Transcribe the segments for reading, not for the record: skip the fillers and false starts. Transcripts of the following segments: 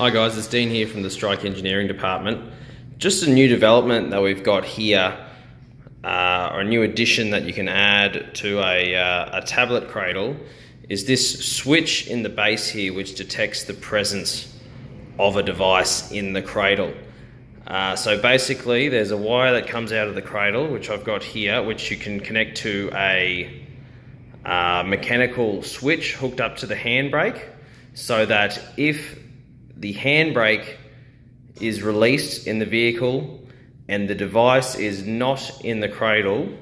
Hi guys, it's Dean here from the Strike Engineering Department. Just a new development that we've got here, or a new addition that you can add to a tablet cradle, is this switch in the base here which detects the presence of a device in the cradle. So basically there's a wire that comes out of the cradle, which I've got here, which you can connect to a mechanical switch hooked up to the handbrake, so that if the handbrake is released in the vehicle and the device is not in the cradle,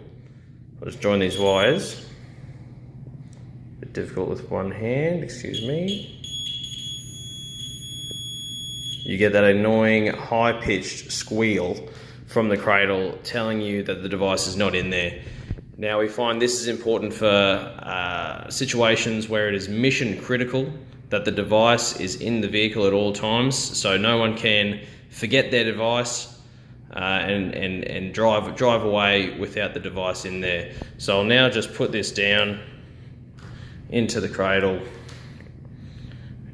I'll just join these wires. A bit difficult with one hand, excuse me. You get that annoying high-pitched squeal from the cradle telling you that the device is not in there. Now we find this is important for situations where it is mission critical that the device is in the vehicle at all times, so no one can forget their device and drive away without the device in there. So I'll now just put this down into the cradle,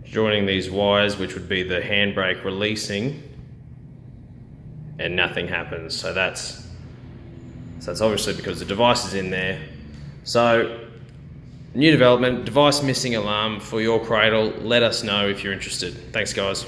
joining these wires, which would be the handbrake releasing, and nothing happens. So that's obviously because the device is in there. So new development, device missing alarm for your cradle. Let us know if you're interested. Thanks guys.